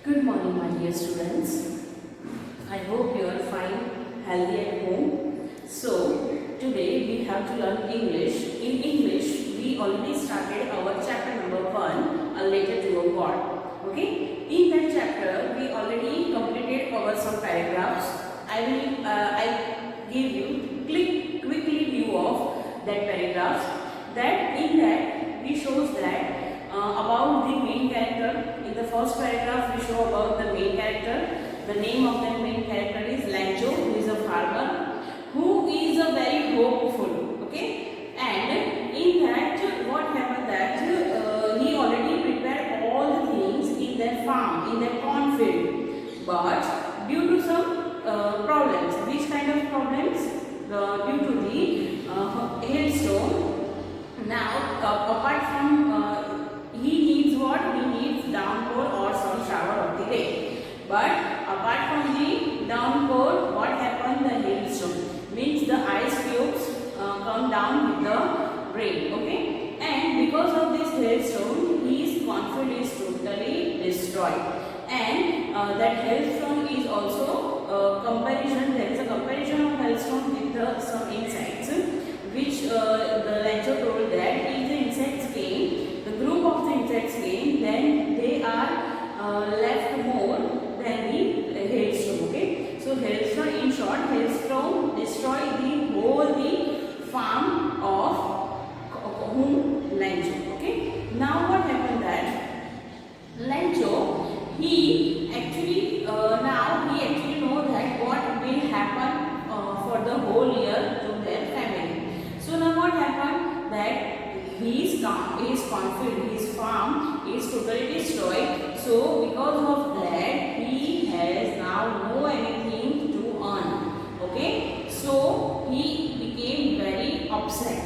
Good morning, my dear students. I hope you are fine, healthy at home. So, today we have to learn English. In English, we already started our chapter number 1, A Letter to a God. Okay? In that chapter, we already completed our some paragraphs. I give you quickly view of that paragraphs. That in that we shows that about the main character. In the first paragraph, we show about the main character. The name of that main character is Lancho, who is a farmer, who is a very hopeful. Okay, and in that, what happened that he already prepared all the things in their farm, in their cornfield, but due to some problems. Which kind of problems? Due to the hailstorm. Now, apart from he needs what? He needs downpour or some shower of the rain. But apart from the downpour, what happened? The hailstone means the ice cubes come down with the rain. Okay, and because of this hailstone, his cornfield is totally destroyed. And that hailstone is also comparison. There is a comparison of hailstone with some insects, which the lecturer told that if the insects came, the group of the insects came, then they are left more than the hailstone. Okay, so hailstone, in short, hailstone destroyed the farm of whom Lancho. Okay, now what happened that Lancho, he actually know that what will happen for the whole year to their family. So now what happened that his cornfield, his farm is totally destroyed. So because of that, he has now no anything to earn. Okay, so he became very upset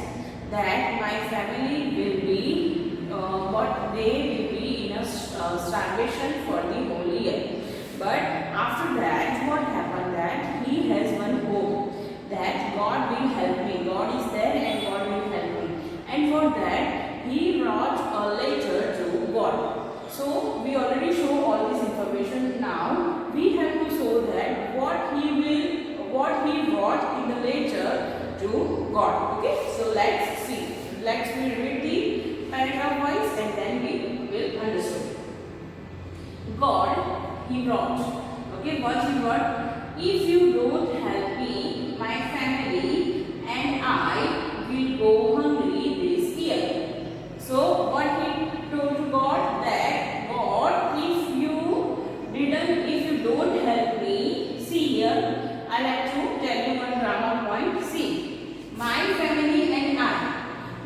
that my family will be what they will be in a starvation for the whole year. But after that, what happened that he has one hope that God will help me. God is there and God will help me. And for that, he wrote a letter to God. So we already show all this information. Now we have to show that what he wrote in the letter to God. Okay, so let's see. Let's read the paragraph wise and then we will understand. God, he wrote. Okay, what he wrote? If you don't help me, my family and I will go hungry this year. So what he told to God that God, if you don't help me, see here, I like to tell you one grammar point. See, my family and I.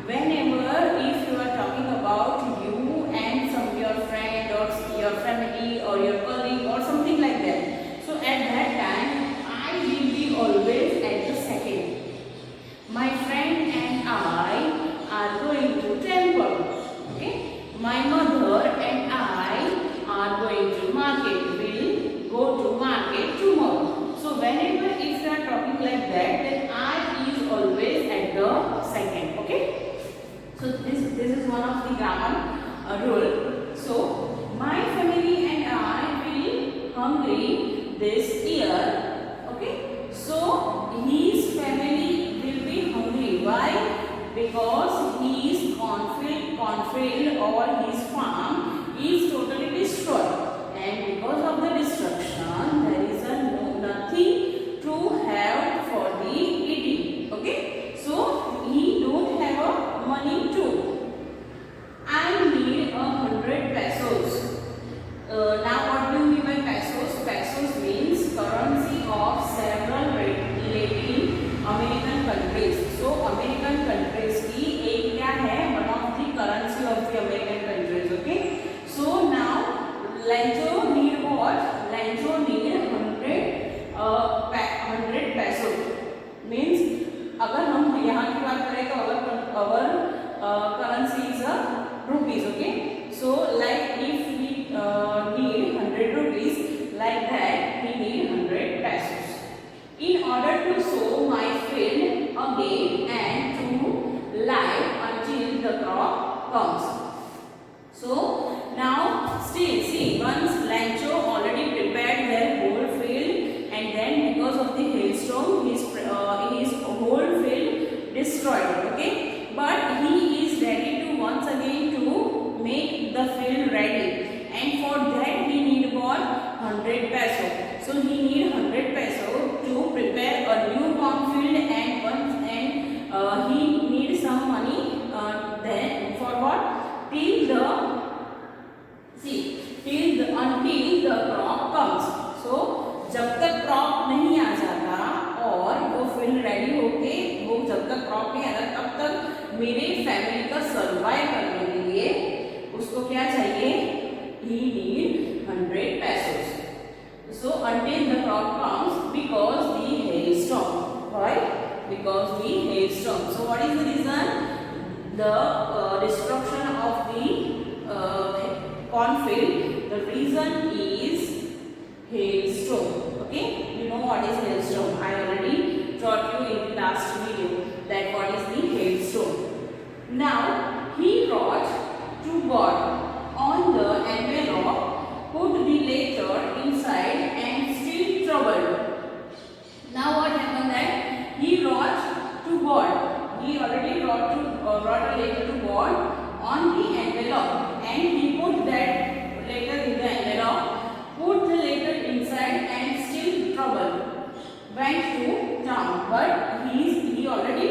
Whenever if you are talking about you and your friend or your family or your colleague or something like that. So at that time, I will be always at the second. My friend and I are going to temple. Okay? My mother and I are going to market. Will go to market tomorrow. So whenever if you are talking like that, then I is always at the second. Okay? So this is one of the grammar rule. So my family and I will hungry this year. Okay. So his family will be hungry. Why? Because his cornfield or his farm is totally destroyed. And because of the destruction, there is nothing to have for the eating. Okay. So he don't have a money too. I need 100 pesos. Now what do you mean by pesos? Pesos means currency of several Latin American countries. So American countries की एक क्या है? One of the currency of the American countries. Okay. So now Lancho need what? Lancho need 100 pesos. Means अगर हम यहाँ की बात करें तो our currency is rupees. Okay, so like if we need 100 rupees, like that we need 100 pesos. In order to sow my field again and to live until the crop comes. So now still see, once Lancho destroyed. Okay, but he is ready to once again to make the field ready, and for that he need about 100 peso. So he need 100 peso to prepare a new cornfield, and he need some money then for what, till the until the crop comes. So जब तक crop नहीं आ जाता और वो field ready होके, वो जब तक क्रॉप नहीं आता तब तक मेरे फैमिली का सर्वाइव करने के लिए उसको क्या चाहिए, he need 100 pesos. So until the crop comes, because the hailstorm. Why? Because the hailstorm. So what is the reason? The destruction of the cornfield. The reason is hailstorm. Okay, you know what is hailstorm. I already taught you in the last video that what is the hailstorm. Now he wrote to God on the envelope, put the letter inside, and still troubled. Now what happened that he wrote to God. He already wrote a letter to God on the envelope, and he put that letter in the envelope, put the letter inside, and still troubled went to town. But he already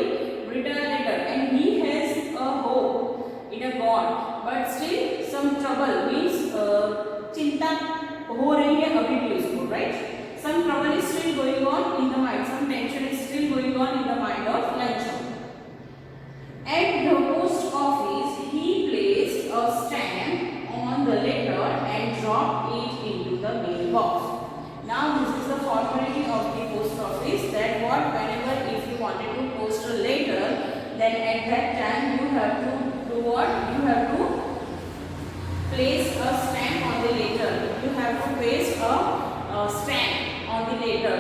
written a letter and he has a hope in a God, but still some trouble means चिंता हो रही है अभी भी उसको, right? Some trouble is still going on in the mind, some tension is still going on in the mind of Lanchon. At the post office, he placed a stamp on the letter and dropped it into the mailbox. Now this is the formality of the post office, that what, whenever if you wanted to post a letter, then at that time you have to do what? You have to place a stamp on the letter. You have to paste a stamp on the letter.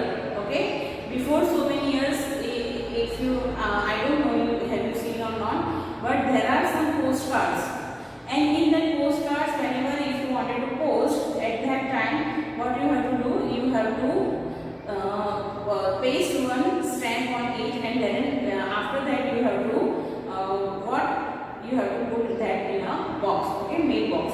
Okay. Before so many years, if you, I don't know have you seen or not, but there are some postcards, and in that postcards, whenever if you wanted to post, at that time, what you have to do? You have to paste one stamp on it, and then after that you have to you have to put that in a box. Okay, mail box.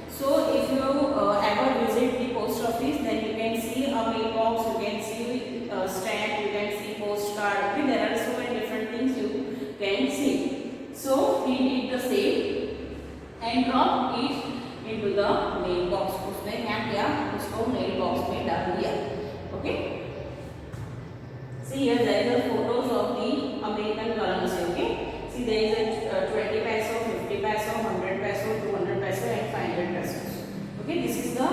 So if you ever visit the post office, then you can see a mail box, you can see stamp, you can see postcard. Okay, there are so many different things you can see. So he did the same and dropped it into the mail box. उसने क्या किया? उसको mail box में डाल दिया. Okay. See here there is a photos of the American currency. Okay. See there is a 20 peso, 50 peso, 100 peso, 200 peso, and 500 pesos. Okay. This is the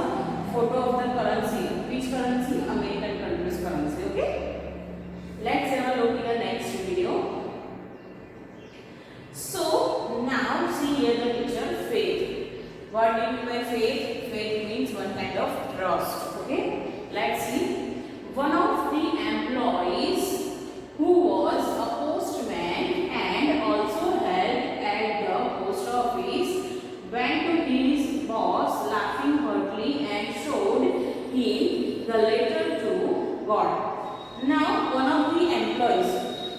photo of the currency. Which currency? American country's currency. Okay. Let's have a look in the next video. So now see here the picture, faith. What do you mean by faith? Faith means one kind of trust. Okay. Let's see. One of the employees who was a postman and also helped at the post office went to his boss laughing heartily and showed him the letter to God. Now one of the employees.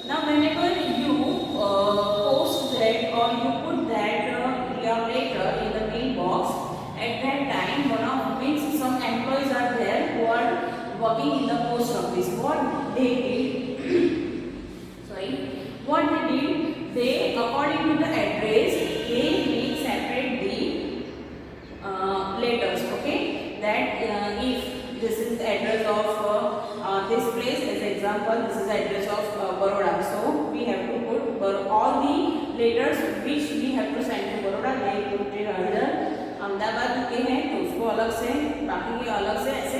Now whenever you post that or you put that your letter in the mailbox, at that time one of means some employees are there who are working in the post office. What they did, what they did, they according to the address they make separate the letters. Okay, that if this is the address of this place, as example this is the address of Baroda, so we have to put all the letters which we have to send to Baroda, they put it under Ahmedabad के हैं तो उसको अलग से, बाकी के अलग से, ऐसे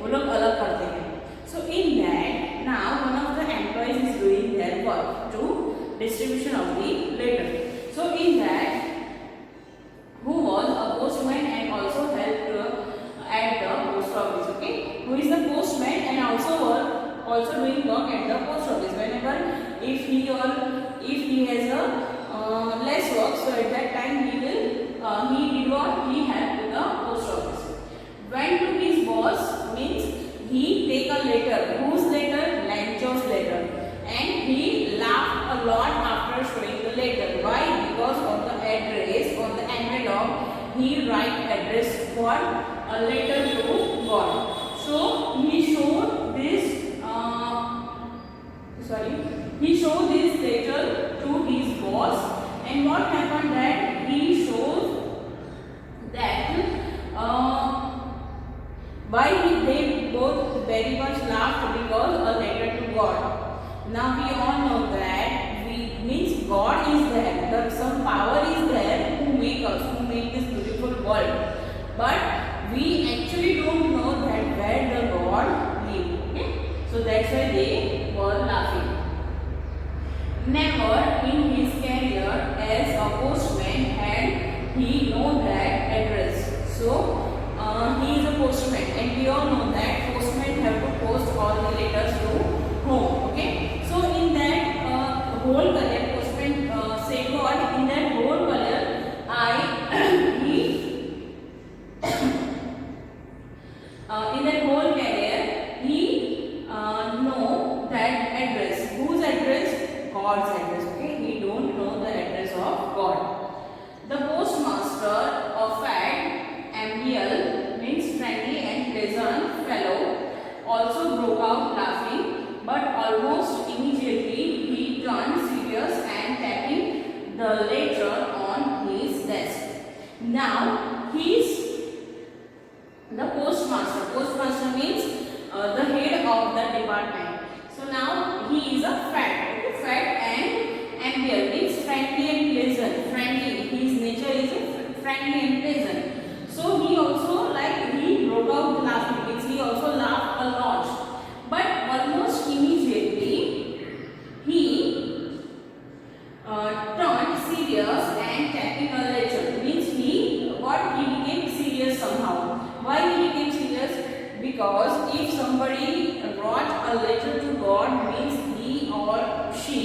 वो लोग अलग करते हैं. So in that now one of the employees is doing their work to distribution of the letter. So in that who was a postman and also helped at the post office. Okay, who is the postman and also doing work at the post office. Whenever if he has a less work, so at that time he did what? He helped to the post office. Went to his boss means he take a letter. Whose letter? Lanchon's letter. And he laughed a lot he write address for a letter to God. So he showed this he showed this letter to his boss, and what happened that he shows that they both very much laughed because a letter to God. Now we all know that means God is there, that some power is there who make us, who make this beautiful world. But we actually don't know that where the God live. Okay? So that's why they were laughing. Never in his career as a postman had he known that address. So he is a postman, and we all know that postmen have to post all the letters to home. Okay, so in that whole career, postman said God, in that whole career, in that whole career, he know that address. Whose address? God's address. Okay, he don't know the address of God. The postmaster, a fat, amiable, means friendly and pleasant fellow, also broke out laughing, but almost immediately he turned serious and tapping the letter on his desk. Now he is the postmaster. Postmaster means the head of the department. So now he is a fat. Okay, fat and amiable means friendly and pleasant. Friendly. His nature is friendly and pleasant. So he also he broke out laughing. Means he also laughed a lot. But almost immediately he turned serious and tapping a letter. Means he became serious somehow. Why he became serious? Because if somebody wrote a letter to God, means he or she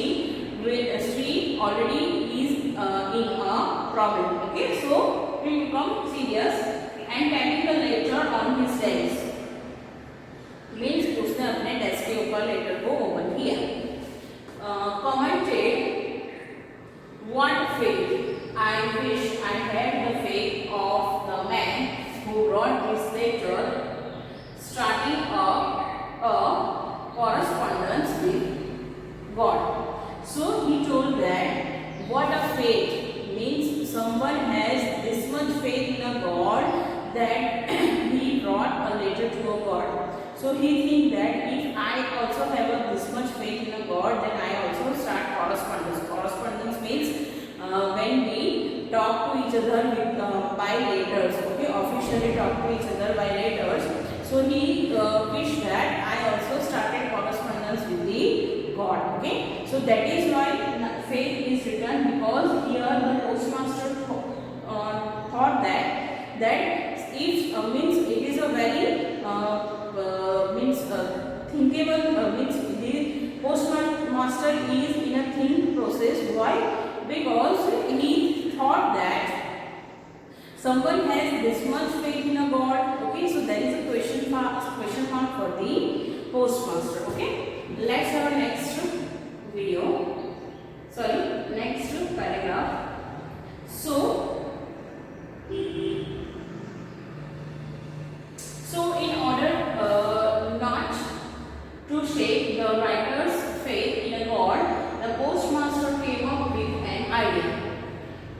already is in a problem. Okay, so he become serious and tapping the letter on his desk. Means उसने अपने desk के ऊपर letter को open किया. Commented, what faith! I wish I had the faith of the man who wrote this letter, starting a correspondence with God. So he told that what a faith, means someone has this much faith in a God that he wrote a letter to a God. So he think that if I also have this much faith in a God, then I also start correspondence. Correspondence means when we talk to each other with by letters. Okay, officially talk to each other by letters. So he wished that I also started correspondence with the God. Okay, so that is why faith is written, because here the postmaster thought that if means it is a very thinkable means the postmaster is in a think process. Why? Because he thought that someone has this much faith in a God. Okay, so there is a question mark for the postmaster. Okay, let's have a next video. Next paragraph. So in order not to shake the writer's faith in a God, the postmaster came up with an idea.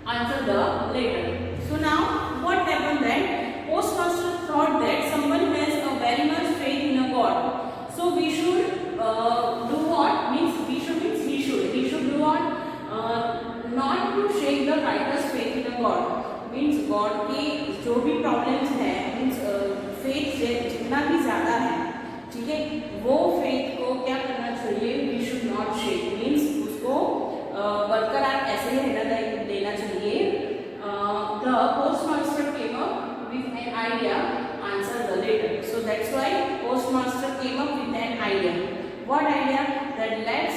Answer the letter. So now what happened then? Postmaster thought that someone has a very much faith in a God. So we should do what? Means we should do what? Not to shake the writer's faith in a God. Means God के जो भी problems है, means faith जितना भी ज़्यादा है, ठीक है, वो faith को क्या करना चाहिए? We should not shake. Means उसको बरकरार ऐसे ही रहना देना चाहिए. The postmaster came up with an idea. Answer the letter. So that's why postmaster came up with an idea. What idea? That let's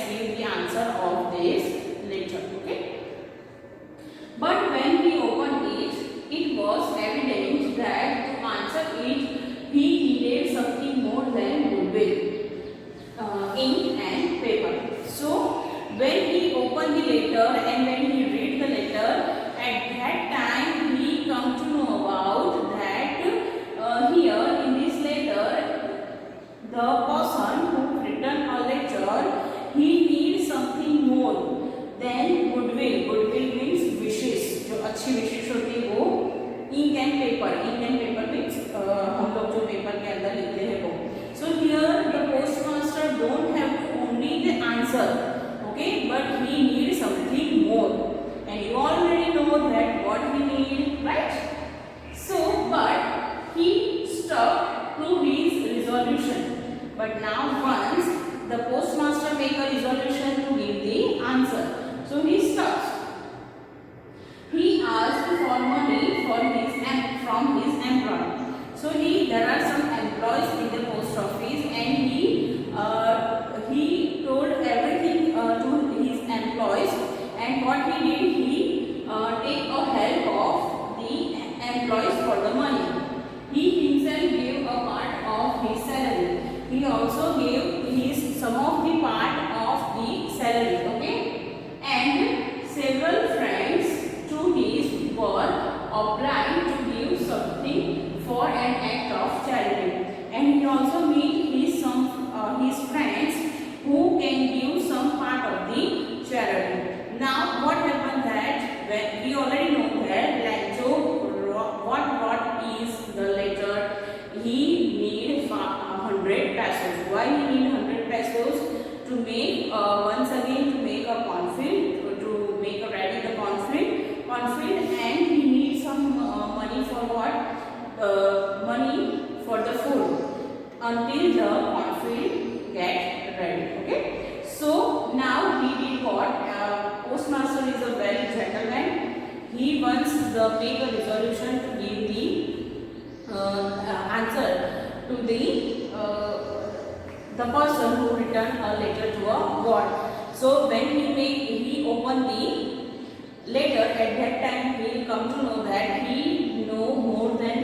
give the answer of this letter. Okay. But when he opened it, it was evident that to answer it, he needed something more than goodwill, ink and paper. So when he opened the letter and when he read the letter, at at that time he come to know about that here in this letter the person who written a letter he needs something more than goodwill. Goodwill means wishes, जो अच्छी विशेष होती है वो ink and paper means हम लोग जो paper के अंदर लिखते हैं वो. So here the postmaster don't have only the answer, okay, but he needs something more, and you already know that what he need, right? So but he stuck to his resolution. But now once the postmaster make a resolution to give the answer, so he stops. He asked for money for from his employer. So there are some employees in the post office, and he told everything to his employees. And what he did, he take a help of the employees for the money. He himself gave a part of his salary. He also gave some of the part of the salary, okay? And several friends to his were obliged to give something for an act of charity. And he also meet his friends who can give some part of the charity. Now what happened that when we already know that Lancho what is the letter, he need 100 pesos. Why he need 100 pesos? To make once again to make a cornfield, to make a ready the cornfield, and he needs some money for what? Money for the food until the cornfield get ready. Okay. So now he did what? Postmaster is a very gentleman. He wants make a resolution to give the answer to the person who returned a letter to a god. So when he opened the letter, at that time he come to know that he know more than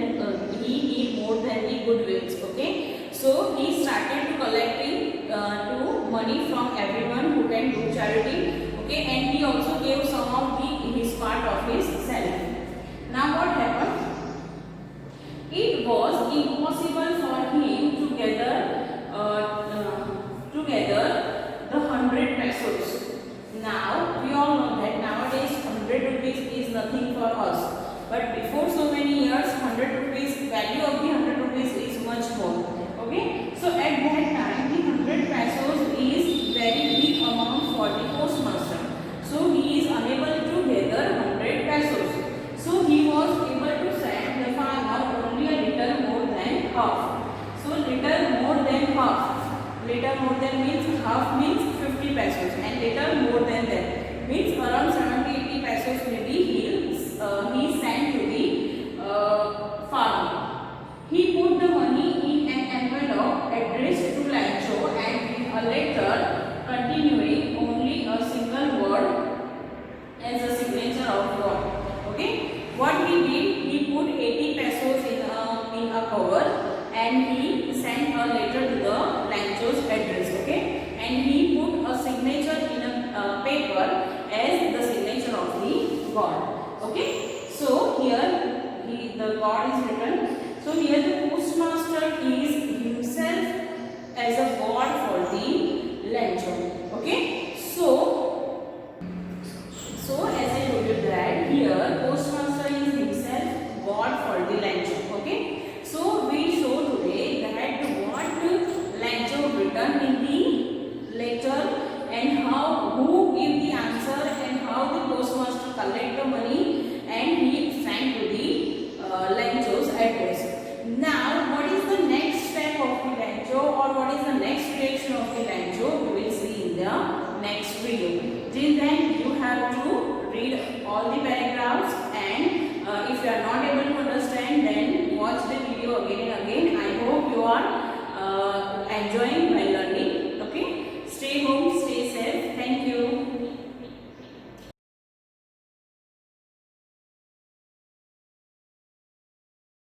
he need more than the goodwills. Okay, so he started to collecting to money from everyone who can do charity. Okay, and he also gave some of his part of his salary. Now what happened? It was impossible for him to gather the 100 pesos. Now we all know that nowadays 100 rupees is nothing for us. But before so many years, 100 rupees, value of the 100 rupees is much more. Okay, so at that time the 100 pesos is very big amount for the postmaster. So he is unable to gather 100 pesos. So he was able to send the farmer only a little more than half. So little more than half. Little more than means half means 50 pesos, and little more than that means around 70-80 pesos maybe he sent to the farmer. He put the money in an envelope addressed to Lancho, and with a letter continuing only a single word as a signature of God. Okay, what he did, he put 80 pesos in a cover, and he sent a letter to the Lancho's address. Okay, and he put a signature in a paper as the signature of the God. Okay, so here the God is written. So here the postmaster is himself as a God for the Lancho. Okay, so as I told you that here postmaster is himself God for the Lancho. Okay, so we show today that what Lancho written in the letter, and who give the answer, and how the postmaster collect the money and he sent to the Lancho's address. Now what is the next step of the Lancho, or what is the next reaction of the Lancho, we will see in the next video. Till then you have to read all the paragraphs, and if you are not able to understand, then watch the video again and again. I hope you are enjoying my learning. Okay, stay home.